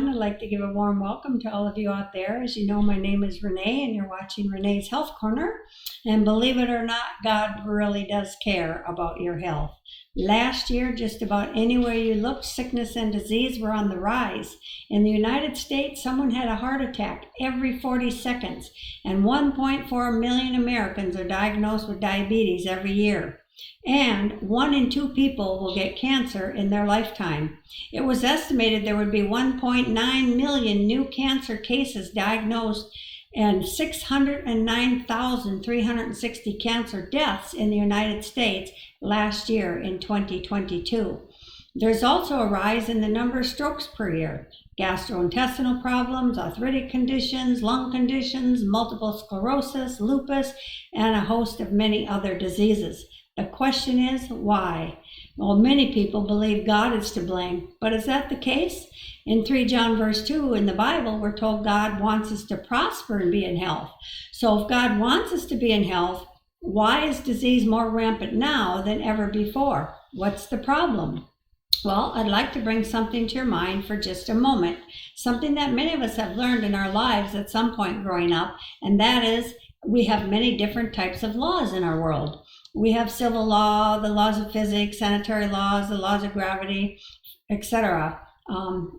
everyone. I'd like to give a warm welcome to all of you out there. As you know, my name is Renee, and you're watching Renee's Health Corner. And believe it or not, God really does care about your health. Last year, just about anywhere you looked, sickness and disease were on the rise. In the United States, someone had a heart attack every 40 seconds, and 1.4 million Americans are diagnosed with diabetes every year. And 1 in 2 people will get cancer in their lifetime. It was estimated there would be 1.9 million new cancer cases diagnosed and 609,360 cancer deaths in the United States last year in 2022. There's also a rise in the number of strokes per year. Gastrointestinal problems, arthritic conditions, lung conditions, multiple sclerosis, lupus, and a host of many other diseases. The question is, why? Well, many people believe God is to blame, but is that the case? In 3 John verse 2 in the Bible, we're told God wants us to prosper and be in health. So if God wants us to be in health, why is disease more rampant now than ever before? What's the problem? Well, I'd like to bring something to your mind for just a moment, something that many of us have learned in our lives at some point growing up, and that is we have many different types of laws in our world. We have civil law, the laws of physics, sanitary laws, the laws of gravity, etc.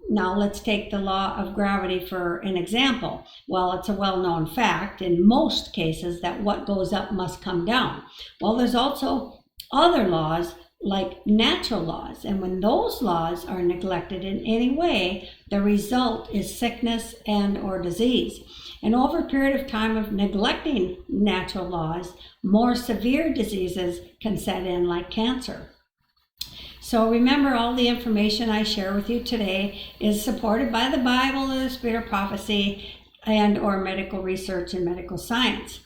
Now let's take the law of gravity for an example. Well, it's a well-known fact in most cases that what goes up must come down. Well, there's also other laws like natural laws, and when those laws are neglected in any way, the result is sickness and or disease. And over a period of time of neglecting natural laws, more severe diseases can set in like cancer. So remember, all the information I share with you today is supported by the Bible, the spirit of prophecy, and or medical research and medical science.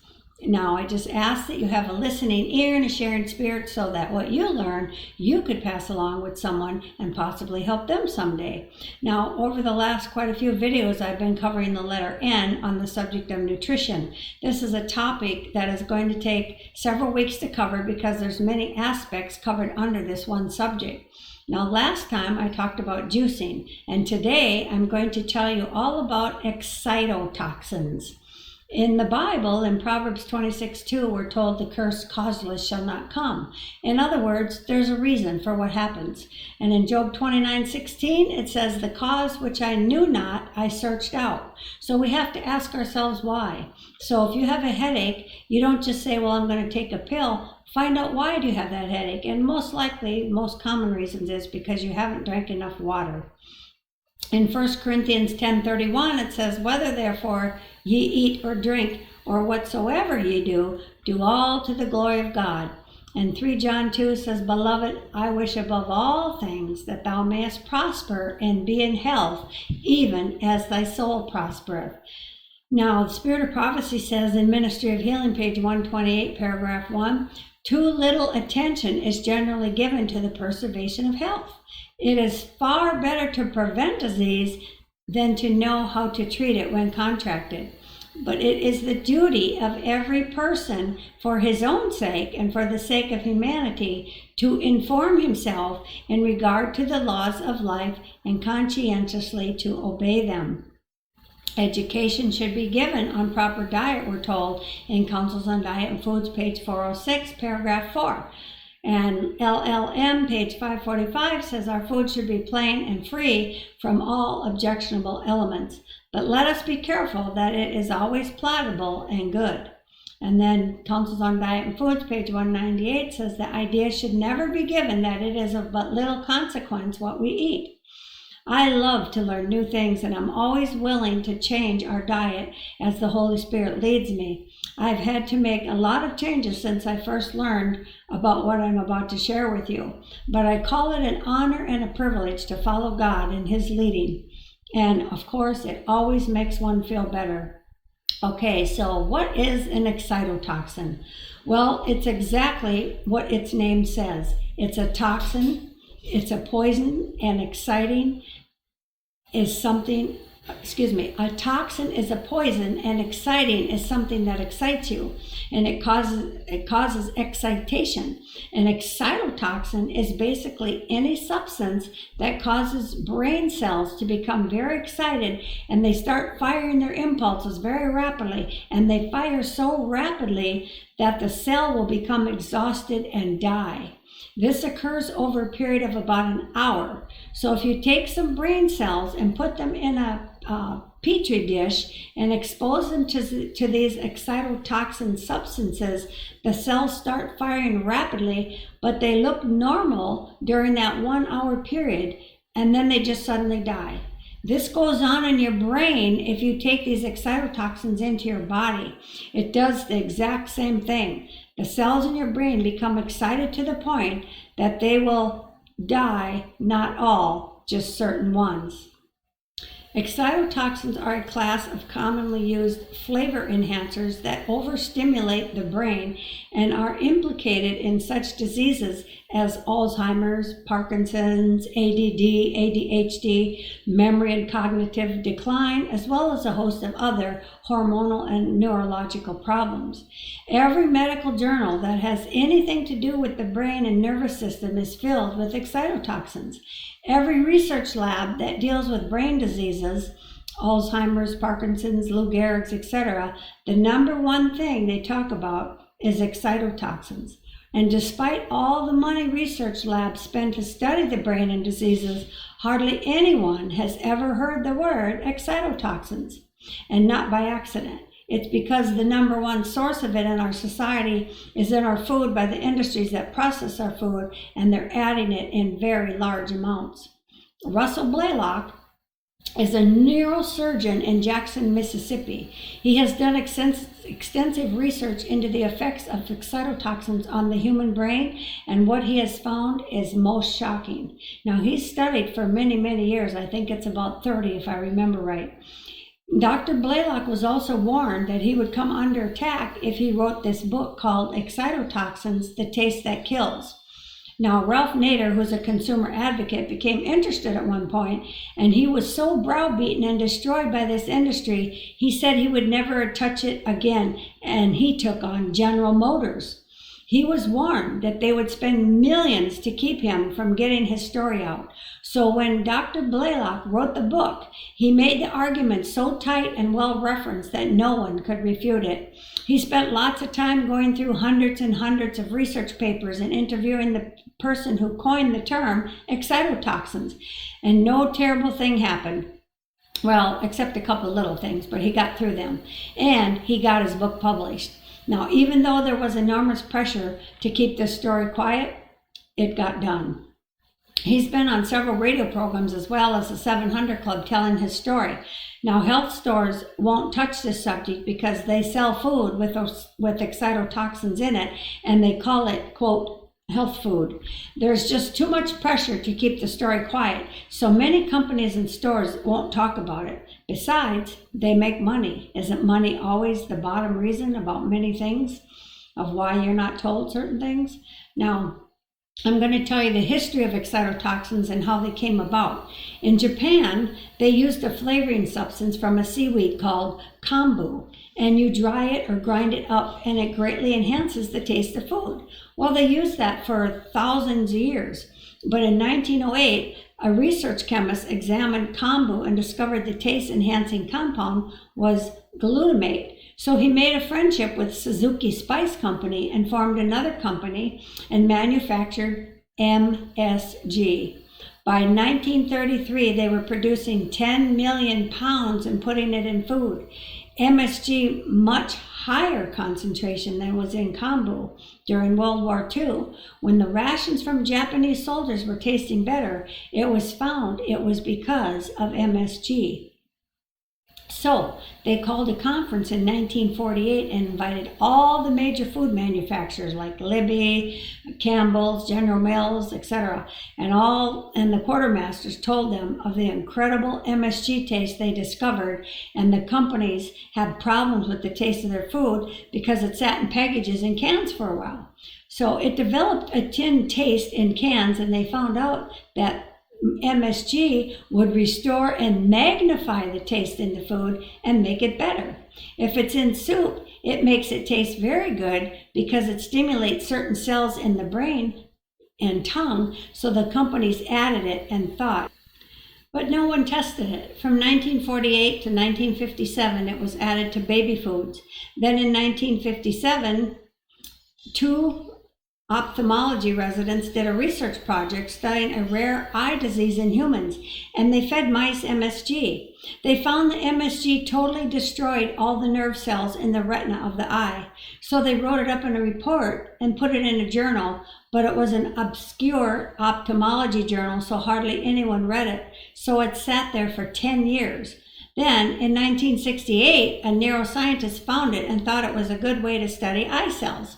Now, I just ask that you have a listening ear and a sharing spirit so that what you learn, you could pass along with someone and possibly help them someday. Now, over the last quite a few videos, I've been covering the letter N on the subject of nutrition. This is a topic that is going to take several weeks to cover because there's many aspects covered under this one subject. Now, last time I talked about juicing, and today I'm going to tell you all about excitotoxins. In the Bible, in Proverbs 26:2, we're told the curse causeless shall not come. In other words, there's a reason for what happens. And in Job 29:16, it says, the cause which I knew not, I searched out. So we have to ask ourselves why. So if you have a headache, you don't just say, well, I'm going to take a pill. Find out why do you have that headache. And most likely, most common reasons is because you haven't drank enough water. In 1 Corinthians 10:31, it says, whether therefore ye eat or drink, or whatsoever ye do, do all to the glory of God. And 3 John 2 says, beloved, I wish above all things that thou mayest prosper and be in health, even as thy soul prospereth. Now, the Spirit of Prophecy says in Ministry of Healing, page 128, paragraph 1, too little attention is generally given to the preservation of health. It is far better to prevent disease than to know how to treat it when contracted. But it is the duty of every person, for his own sake and for the sake of humanity, to inform himself in regard to the laws of life and conscientiously to obey them. Education should be given on proper diet, we're told, in Counsels on Diet and Foods, page 406, paragraph 4. And LLM, page 545, says our food should be plain and free from all objectionable elements. But let us be careful that it is always palatable and good. And then Counsels on Diet and Foods, page 198, says the idea should never be given that it is of but little consequence what we eat. I love to learn new things, and I'm always willing to change our diet as the Holy Spirit leads me. I've had to make a lot of changes since I first learned about what I'm about to share with you, but I call it an honor and a privilege to follow God in His leading. And of course, it always makes one feel better. Okay, so what is an excitotoxin? Well, it's exactly what its name says. It's a toxin, it's a poison, and exciting is something A toxin is a poison, and exciting is something that excites you, and it causes excitation. An excitotoxin is basically any substance that causes brain cells to become very excited, and they start firing their impulses very rapidly, and they fire so rapidly that the cell will become exhausted and die. This occurs over a period of about an hour. So if you take some brain cells and put them in a petri dish and expose them to these excitotoxin substances, the cells start firing rapidly, but they look normal during that 1 hour period, and then they just suddenly die. This goes on in your brain if you take these excitotoxins into your body. It does the exact same thing. The cells in your brain become excited to the point that they will die, not all, just certain ones. Excitotoxins are a class of commonly used flavor enhancers that overstimulate the brain and are implicated in such diseases as Alzheimer's, Parkinson's, ADD, ADHD, memory and cognitive decline, as well as a host of other hormonal and neurological problems. Every medical journal that has anything to do with the brain and nervous system is filled with excitotoxins. Every research lab that deals with brain diseases, Alzheimer's, Parkinson's, Lou Gehrig's, etc., the number one thing they talk about is excitotoxins. And despite all the money research labs spend to study the brain and diseases, hardly anyone has ever heard the word excitotoxins, and not by accident. It's because the number one source of it in our society is in our food by the industries that process our food, and they're adding it in very large amounts. Russell Blaylock is a neurosurgeon in Jackson, Mississippi. He has done extensive research into the effects of excitotoxins on the human brain, and what he has found is most shocking. Now, he's studied for many, many years. I think it's about 30, if I remember right. Dr. Blaylock was also warned that he would come under attack if he wrote this book called Excitotoxins, The Taste That Kills. Now, Ralph Nader, who's a consumer advocate, became interested at one point, and he was so browbeaten and destroyed by this industry, he said he would never touch it again, and he took on General Motors. He was warned that they would spend millions to keep him from getting his story out. So when Dr. Blaylock wrote the book, he made the argument so tight and well referenced that no one could refute it. He spent lots of time going through hundreds and hundreds of research papers and interviewing the person who coined the term excitotoxins, and no terrible thing happened. Well, except a couple little things, but he got through them, and he got his book published. Now, even though there was enormous pressure to keep this story quiet, it got done. He's been on several radio programs as well as the 700 Club telling his story. Now, health stores won't touch this subject because they sell food with excitotoxins in it, and they call it, quote, health food. There's just too much pressure to keep the story quiet, so many companies and stores won't talk about it. Besides, they make money. Isn't money always the bottom reason about many things of why you're not told certain things? Now, I'm going to tell you the history of excitotoxins and how they came about. In Japan, they used a flavoring substance from a seaweed called kombu, and you dry it or grind it up, and it greatly enhances the taste of food. Well, they used that for thousands of years. But in 1908, a research chemist examined kombu and discovered the taste-enhancing compound was glutamate. So he made a friendship with Suzuki Spice Company and formed another company and manufactured MSG. By 1933, they were producing 10 million pounds and putting it in food. MSG, much higher concentration than was in kombu. During World War II, when the rations from Japanese soldiers were tasting better, it was found it was because of MSG. So they called a conference in 1948 and invited all the major food manufacturers like Libby, Campbell's, General Mills, etc. And the quartermasters told them of the incredible MSG taste they discovered, and the companies had problems with the taste of their food because it sat in packages and cans for a while. So it developed a tin taste in cans, and they found out that MSG would restore and magnify the taste in the food and make it better. If it's in soup, it makes it taste very good because it stimulates certain cells in the brain and tongue, so the companies added it and thought. But no one tested it. From 1948 to 1957, it was added to baby foods. Then in 1957, two ophthalmology residents did a research project studying a rare eye disease in humans, and they fed mice MSG. They found the MSG totally destroyed all the nerve cells in the retina of the eye. So they wrote it up in a report and put it in a journal, but it was an obscure ophthalmology journal, so hardly anyone read it. So it sat there for 10 years. Then, in 1968, a neuroscientist found it and thought it was a good way to study eye cells.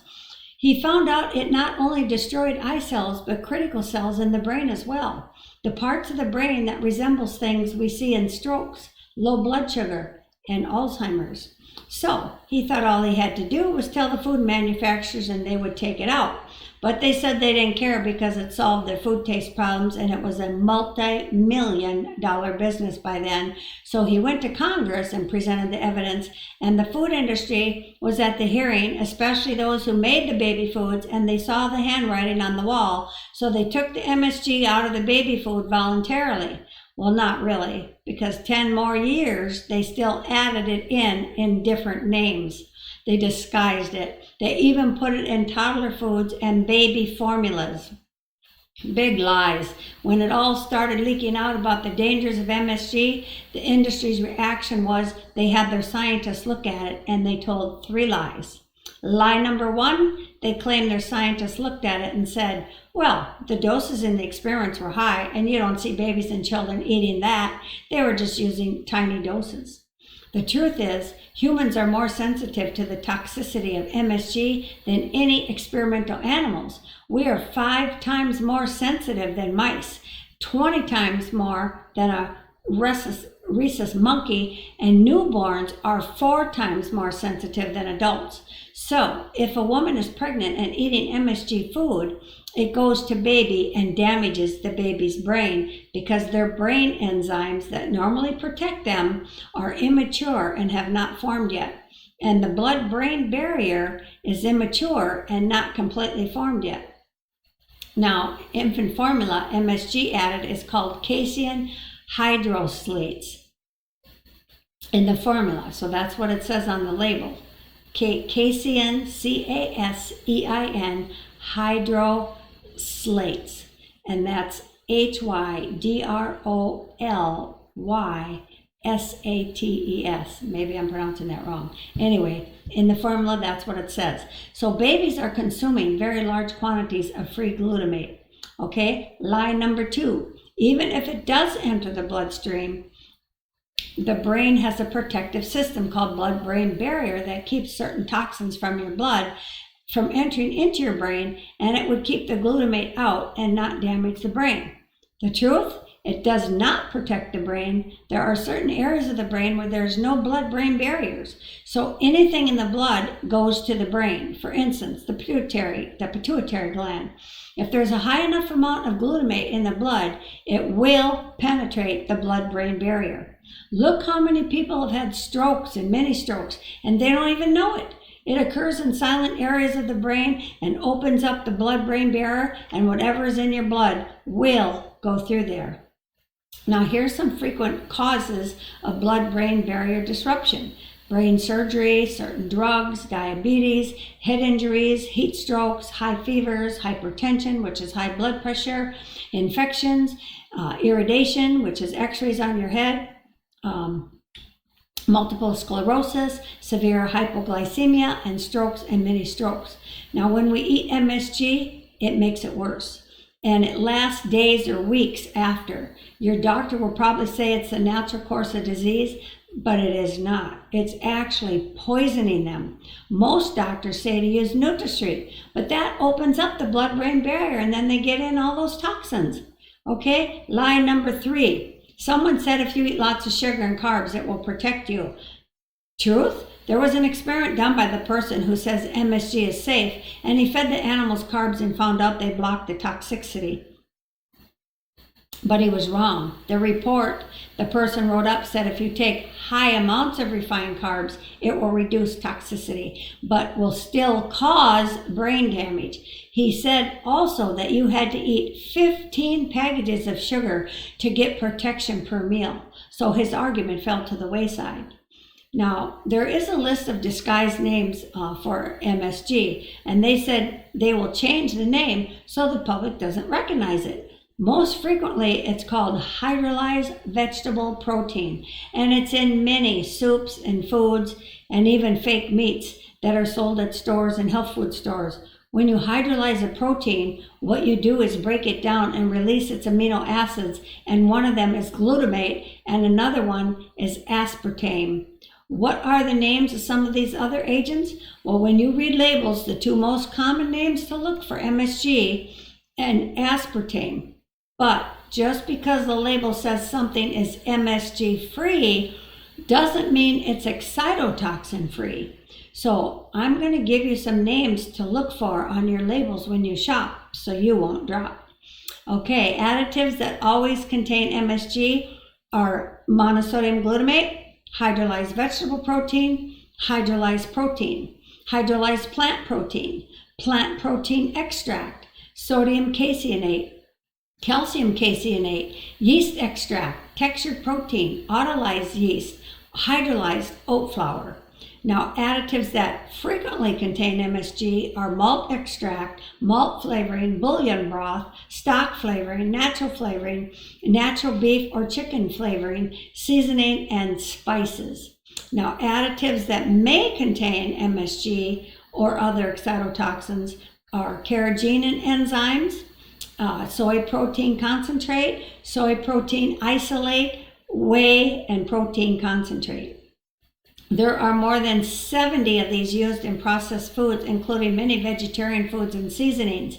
He found out it not only destroyed eye cells, but critical cells in the brain as well. The parts of the brain that resembles things we see in strokes, low blood sugar, and Alzheimer's. So he thought all he had to do was tell the food manufacturers and they would take it out. But they said they didn't care because it solved their food taste problems, and it was a multi-million-dollar business by then. So he went to Congress and presented the evidence, and the food industry was at the hearing, especially those who made the baby foods, and they saw the handwriting on the wall. So they took the MSG out of the baby food voluntarily. Well, not really, because 10 more years, they still added it in different names. They disguised it. They even put it in toddler foods and baby formulas. Big lies. When it all started leaking out about the dangers of MSG, the industry's reaction was they had their scientists look at it and they told 3 lies. Lie number 1, they claimed their scientists looked at it and said, well, the doses in the experiments were high and you don't see babies and children eating that. They were just using tiny doses. The truth is, humans are more sensitive to the toxicity of MSG than any experimental animals. We are 5 times more sensitive than mice, 20 times more than a rhesus monkey, and newborns are 4 times more sensitive than adults. So, if a woman is pregnant and eating MSG food, it goes to baby and damages the baby's brain because their brain enzymes that normally protect them are immature and have not formed yet. And the blood-brain barrier is immature and not completely formed yet. Now, infant formula MSG added is called casein hydroslates in the formula. So that's what it says on the label. Casein, C-A-S-E-I-N, hydroslates. And that's Hydrolysates. Maybe I'm pronouncing that wrong. Anyway, in the formula, that's what it says. So babies are consuming very large quantities of free glutamate. Okay, lie number 2. Even if it does enter the bloodstream, the brain has a protective system called blood-brain barrier that keeps certain toxins from your blood from entering into your brain, and it would keep the glutamate out and not damage the brain. The truth? It does not protect the brain. There are certain areas of the brain where there's no blood-brain barriers. So anything in the blood goes to the brain. For instance, the pituitary gland. If there's a high enough amount of glutamate in the blood, it will penetrate the blood-brain barrier. Look how many people have had strokes and mini strokes, and they don't even know it. It occurs in silent areas of the brain and opens up the blood-brain barrier, and whatever is in your blood will go through there. Now, here's some frequent causes of blood-brain barrier disruption. Brain surgery, certain drugs, diabetes, head injuries, heat strokes, high fevers, hypertension, which is high blood pressure, infections, iridation, which is x-rays on your head, multiple sclerosis, severe hypoglycemia, and strokes and mini strokes. Now, when we eat MSG, it makes it worse. And it lasts days or weeks after. Your doctor will probably say it's a natural course of disease, but it is not. It's actually poisoning them. Most doctors say to use NutraSweet, but that opens up the blood-brain barrier and then they get in all those toxins. Okay, lie number 3. Someone said if you eat lots of sugar and carbs, it will protect you. Truth? There was an experiment done by the person who says MSG is safe, and he fed the animals carbs and found out they blocked the toxicity. But he was wrong. The report the person wrote up said if you take high amounts of refined carbs, it will reduce toxicity, but will still cause brain damage. He said also that you had to eat 15 packages of sugar to get protection per meal. So his argument fell to the wayside. Now, there is a list of disguised names for MSG, and they said they will change the name so the public doesn't recognize it. Most frequently, it's called hydrolyzed vegetable protein, and it's in many soups and foods and even fake meats that are sold at stores and health food stores. When you hydrolyze a protein, what you do is break it down and release its amino acids, and one of them is glutamate and another one is aspartame. What are the names of some of these other agents? Well, when you read labels, the two most common names to look for MSG and aspartame. But just because the label says something is MSG free doesn't mean it's excitotoxin free. So I'm going to give you some names to look for on your labels when you shop so you won't drop. Okay, additives that always contain MSG are monosodium glutamate, hydrolyzed vegetable protein, hydrolyzed protein, hydrolyzed plant protein extract, sodium caseinate, calcium caseinate, yeast extract, textured protein, autolyzed yeast, hydrolyzed oat flour. Now, additives that frequently contain MSG are malt extract, malt flavoring, bouillon broth, stock flavoring, natural beef or chicken flavoring, seasoning, and spices. Now, additives that may contain MSG or other excitotoxins are carrageenan enzymes, soy protein concentrate, soy protein isolate, whey, and protein concentrate. There are more than 70 of these used in processed foods, including many vegetarian foods and seasonings.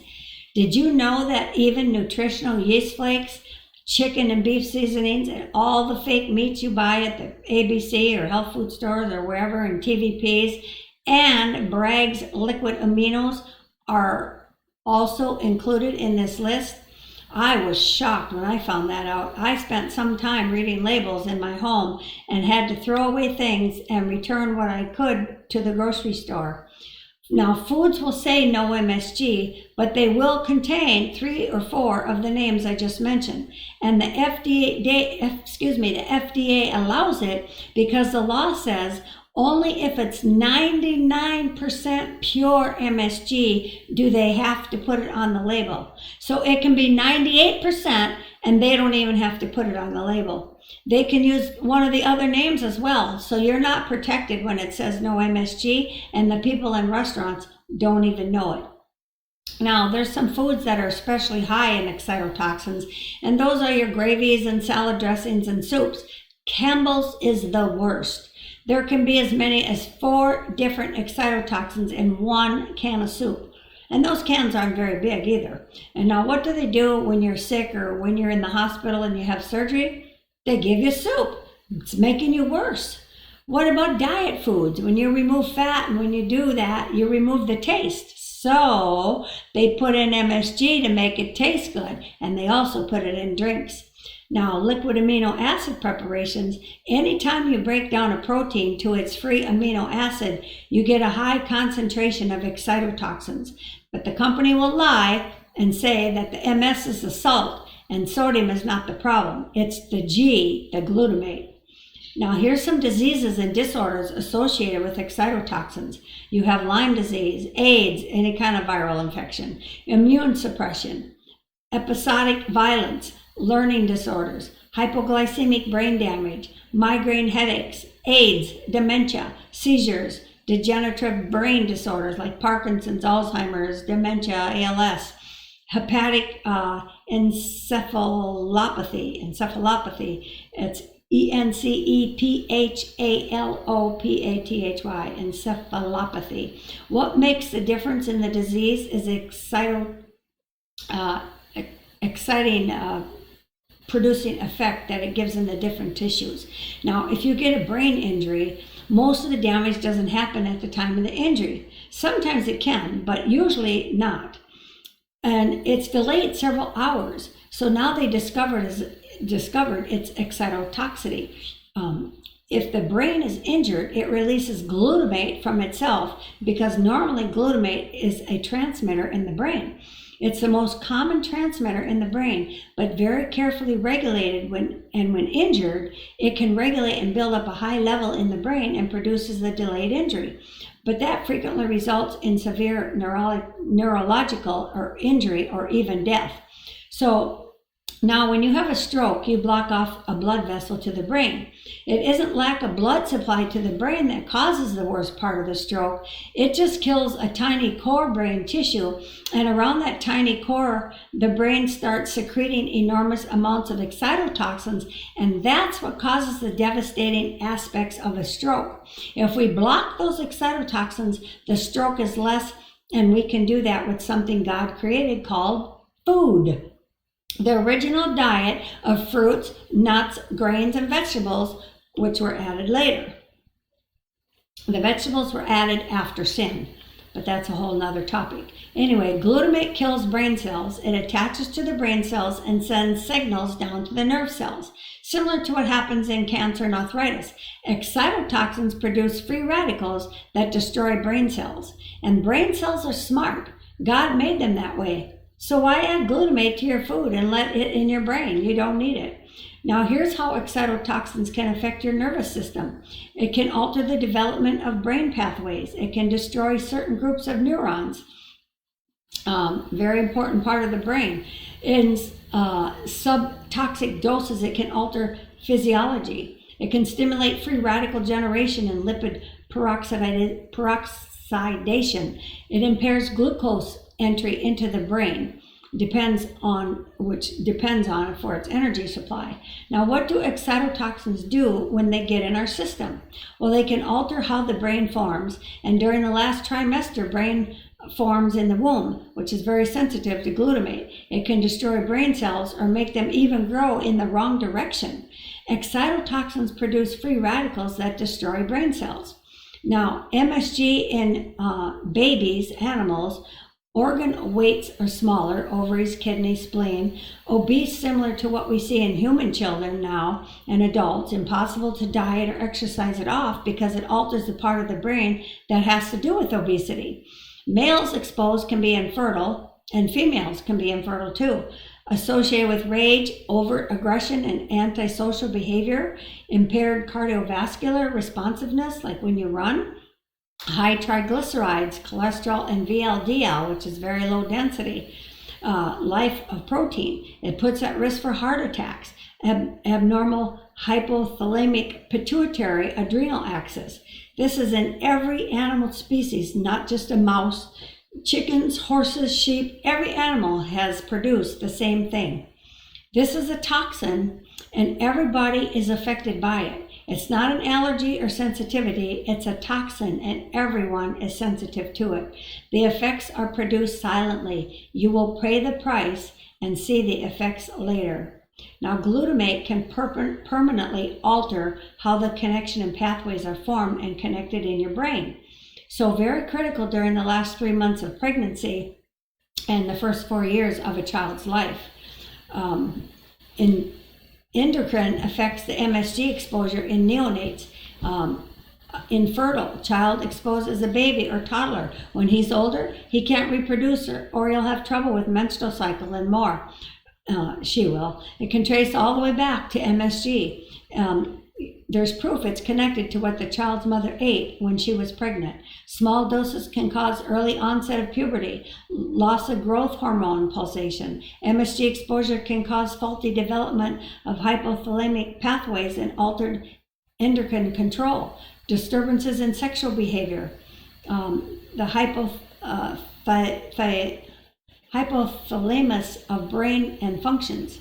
Did you know that even nutritional yeast flakes, chicken and beef seasonings, and all the fake meats you buy at the ABC or health food stores or wherever in TVPs, and Bragg's liquid aminos are also included in this list? I was shocked when I found that out. I spent some time reading labels in my home and had to throw away things and return what I could to the grocery store. Now, foods will say no MSG, but they will contain 3 or 4 of the names I just mentioned. And the FDA allows it because the law says only if it's 99% pure MSG do they have to put it on the label. So it can be 98% and they don't even have to put it on the label. They can use one of the other names as well. So you're not protected when it says no MSG, and the people in restaurants don't even know it. Now, there's some foods that are especially high in excitotoxins, and those are your gravies and salad dressings and soups. Campbell's is the worst. There can be as many as 4 different excitotoxins in one can of soup. And those cans aren't very big either. And now what do they do when you're sick or when you're in the hospital and you have surgery? They give you soup. It's making you worse. What about diet foods? When you remove fat, and when you do that, you remove the taste. So they put in MSG to make it taste good, and they also put it in drinks. Now, liquid amino acid preparations, anytime you break down a protein to its free amino acid, you get a high concentration of excitotoxins. But the company will lie and say that the MS is the salt and sodium is not the problem. It's the G, the glutamate. Now, here's some diseases and disorders associated with excitotoxins. You have Lyme disease, AIDS, any kind of viral infection, immune suppression, episodic violence, learning disorders, hypoglycemic brain damage, migraine headaches, AIDS, dementia, seizures, degenerative brain disorders like Parkinson's, Alzheimer's, dementia, ALS, hepatic encephalopathy. It's ENCEPHALOPATHY, encephalopathy. What makes the difference in the disease is exciting producing effect that it gives in the different tissues. Now, if you get a brain injury, most of the damage doesn't happen at the time of the injury. Sometimes it can, but usually not. And it's delayed several hours. So now they discovered its excitotoxicity. If the brain is injured, it releases glutamate from itself because normally glutamate is a transmitter in the brain. It's the most common transmitter in the brain, but very carefully regulated when injured, it can regulate and build up a high level in the brain and produces the delayed injury. But that frequently results in severe neurological or injury or even death. So now when you have a stroke, you block off a blood vessel to the brain. It isn't lack of blood supply to the brain that causes the worst part of the stroke. It just kills a tiny core brain tissue, and around that tiny core, the brain starts secreting enormous amounts of excitotoxins, and that's what causes the devastating aspects of a stroke. If we block those excitotoxins, the stroke is less, and we can do that with something God created called food. The original diet of fruits, nuts, grains, and vegetables, which were added later. The vegetables were added after sin, but that's a whole nother topic. Anyway, glutamate kills brain cells. It attaches to the brain cells and sends signals down to the nerve cells, similar to what happens in cancer and arthritis. Excitotoxins produce free radicals that destroy brain cells, and brain cells are smart. God made them that way. So why add glutamate to your food and let it in your brain? You don't need it. Now here's how excitotoxins can affect your nervous system. It can alter the development of brain pathways. It can destroy certain groups of neurons. Very important part of the brain. In subtoxic doses, it can alter physiology. It can stimulate free radical generation and lipid peroxidation. It impairs glucose entry into the brain, depends on for its energy supply. Now, what do excitotoxins do when they get in our system? Well, they can alter how the brain forms, and during the last trimester, brain forms in the womb, which is very sensitive to glutamate. It can destroy brain cells or make them even grow in the wrong direction. Excitotoxins produce free radicals that destroy brain cells. Now, MSG in babies, animals, organ weights are smaller, ovaries, kidney, spleen, obese similar to what we see in human children now and adults, impossible to diet or exercise it off because it alters the part of the brain that has to do with obesity. Males exposed can be infertile, and females can be infertile too. Associated with rage, overt aggression, and antisocial behavior, impaired cardiovascular responsiveness, like when you run, high triglycerides, cholesterol, and VLDL, which is very low density, life of protein. It puts at risk for heart attacks, abnormal hypothalamic pituitary adrenal axis. This is in every animal species, not just a mouse. Chickens, horses, sheep, every animal has produced the same thing. This is a toxin, and everybody is affected by it. It's not an allergy or sensitivity, it's a toxin, and everyone is sensitive to it. The effects are produced silently. You will pay the price and see the effects later. Now, glutamate can permanently alter how the connection and pathways are formed and connected in your brain. So very critical during the last 3 months of pregnancy and the first 4 years of a child's life. Endocrine affects the MSG exposure in neonates. Infertile child exposed as a baby or toddler. When he's older, he can't reproduce or he'll have trouble with menstrual cycle and more. She will. It can trace all the way back to MSG. There's proof it's connected to what the child's mother ate when she was pregnant. Small doses can cause early onset of puberty, loss of growth hormone pulsation. MSG exposure can cause faulty development of hypothalamic pathways and altered endocrine control, disturbances in sexual behavior. The hypothalamus of brain and functions.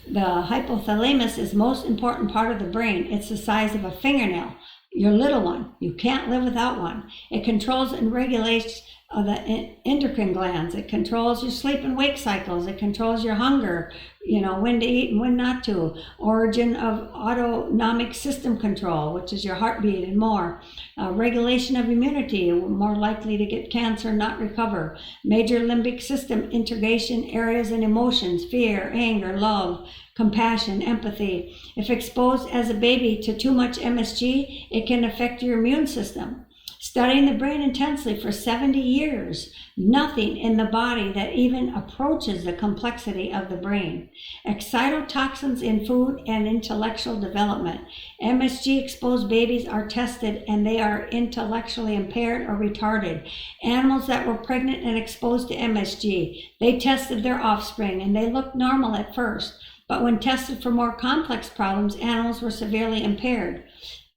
The hypothalamus is the most important part of the brain. It's the size of a fingernail, your little one. You can't live without one. It controls and regulates the endocrine glands. It controls your sleep and wake cycles. It controls your hunger, when to eat and when not to. Origin of autonomic system control, which is your heartbeat and more. Regulation of immunity, more likely to get cancer, not recover. Major limbic system integration areas and emotions, fear, anger, love, compassion, empathy. If exposed as a baby to too much MSG, it can affect your immune system. Studying the brain intensely for 70 years, nothing in the body that even approaches the complexity of the brain. Excitotoxins in food and intellectual development. MSG-exposed babies are tested and they are intellectually impaired or retarded. Animals that were pregnant and exposed to MSG, they tested their offspring and they looked normal at first, but when tested for more complex problems, animals were severely impaired.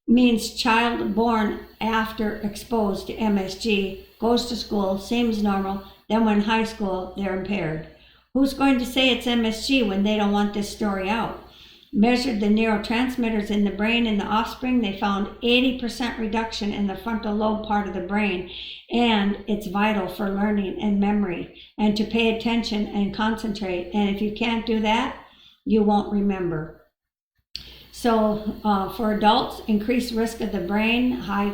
Means child born after exposed to MSG goes to school, seems normal, then when high school, they're impaired. Who's going to say it's MSG when they don't want this story out? Measured the neurotransmitters in the brain in the offspring, they found 80% reduction in the frontal lobe part of the brain, and it's vital for learning and memory, and to pay attention and concentrate, and if you can't do that, you won't remember. So for adults, increased risk of the brain, high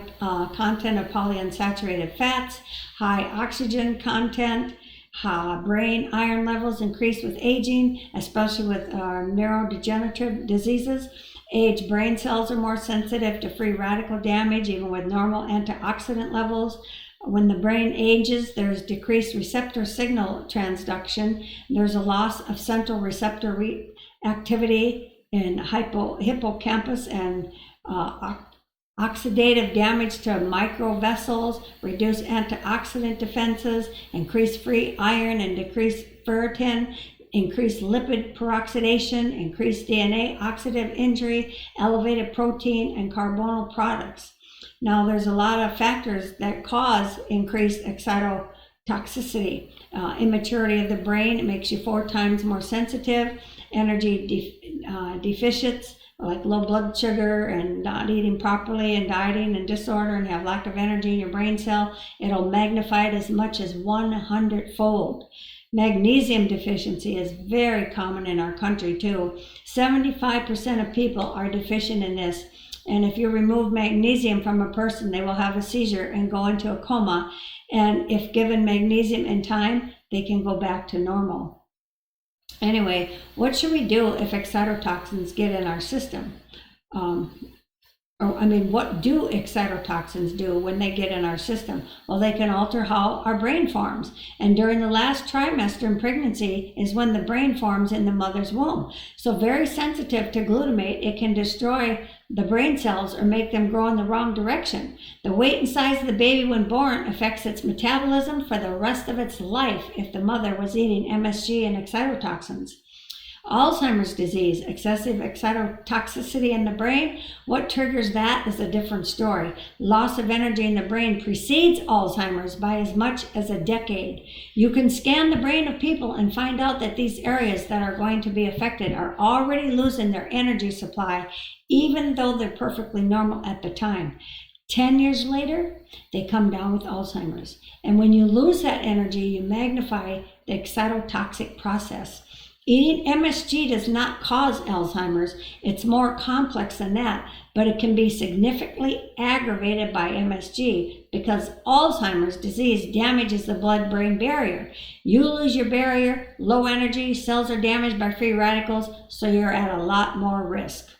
content of polyunsaturated fats, high oxygen content, brain iron levels increase with aging, especially with neurodegenerative diseases. Aged brain cells are more sensitive to free radical damage, even with normal antioxidant levels. When the brain ages, there's decreased receptor signal transduction. There's a loss of central receptor activity in hippocampus and oxidative damage to microvessels, reduce antioxidant defenses, increase free iron and decrease ferritin, increase lipid peroxidation, increase DNA oxidative injury, elevated protein and carbonyl products. Now there's a lot of factors that cause increased excitotoxicity. Immaturity of the brain, it makes you 4 times more sensitive. Energy deficits, like low blood sugar and not eating properly and dieting and disorder and have lack of energy in your brain cell, it'll magnify it as much as 100-fold. Magnesium deficiency is very common in our country too. 75% of people are deficient in this. And if you remove magnesium from a person, they will have a seizure and go into a coma. And if given magnesium in time, they can go back to normal. Anyway, what should we do if excitotoxins get in our system? What do excitotoxins do when they get in our system? Well, they can alter how our brain forms. And during the last trimester in pregnancy is when the brain forms in the mother's womb. So very sensitive to glutamate, it can destroy the brain cells or make them grow in the wrong direction. The weight and size of the baby when born affects its metabolism for the rest of its life if the mother was eating MSG and excitotoxins. Alzheimer's disease, excessive excitotoxicity in the brain, what triggers that is a different story. Loss of energy in the brain precedes Alzheimer's by as much as a decade. You can scan the brain of people and find out that these areas that are going to be affected are already losing their energy supply, even though they're perfectly normal at the time. 10 years later, they come down with Alzheimer's. And when you lose that energy, you magnify the excitotoxic process. Eating MSG does not cause Alzheimer's. It's more complex than that, but it can be significantly aggravated by MSG because Alzheimer's disease damages the blood-brain barrier. You lose your barrier, low energy, cells are damaged by free radicals, so you're at a lot more risk.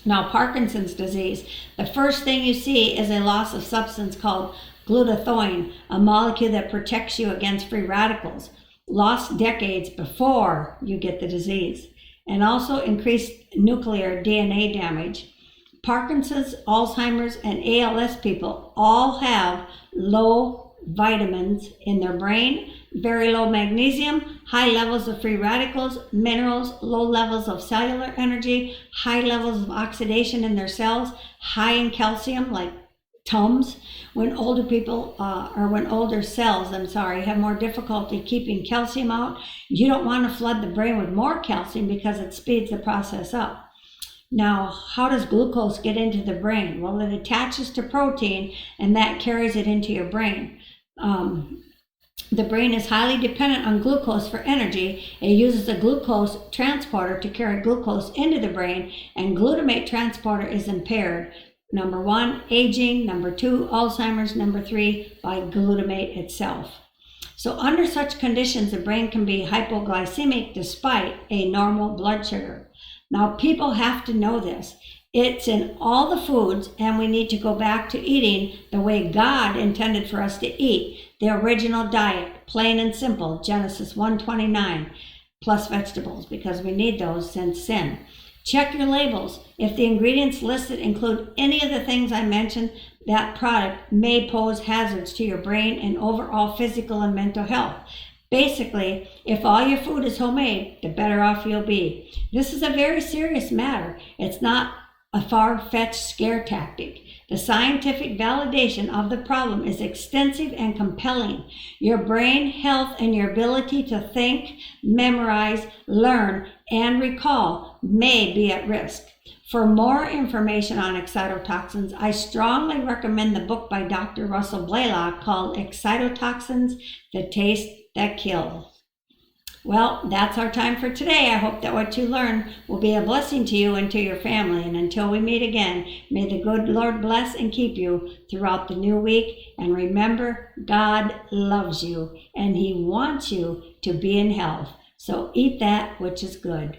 Now, Parkinson's disease, the first thing you see is a loss of substance called glutathione, a molecule that protects you against free radicals. Lost decades before you get the disease, and also increased nuclear DNA damage. Parkinson's, Alzheimer's, and ALS people all have low vitamins in their brain, very low magnesium, high levels of free radicals, minerals, low levels of cellular energy, high levels of oxidation in their cells, high in calcium like Tums. When older cells have more difficulty keeping calcium out, you don't want to flood the brain with more calcium because it speeds the process up. Now, how does glucose get into the brain? Well, it attaches to protein and that carries it into your brain. The brain is highly dependent on glucose for energy. It uses a glucose transporter to carry glucose into the brain, and glutamate transporter is impaired. Number 1, aging. Number 2, Alzheimer's. Number 3, by glutamate itself. So under such conditions, the brain can be hypoglycemic despite a normal blood sugar. Now, people have to know this. It's in all the foods, and we need to go back to eating the way God intended for us to eat, the original diet, plain and simple, Genesis 1:29, plus vegetables, because we need those since sin. Check your labels. If the ingredients listed include any of the things I mentioned, that product may pose hazards to your brain and overall physical and mental health. Basically, if all your food is homemade, the better off you'll be. This is a very serious matter. It's not a far-fetched scare tactic. The scientific validation of the problem is extensive and compelling. Your brain health and your ability to think, memorize, learn, and recall may be at risk. For more information on excitotoxins, I strongly recommend the book by Dr. Russell Blaylock called Excitotoxins, The Taste That Kills. Well, that's our time for today. I hope that what you learn will be a blessing to you and to your family. And until we meet again, may the good Lord bless and keep you throughout the new week. And remember, God loves you and He wants you to be in health. So eat that which is good.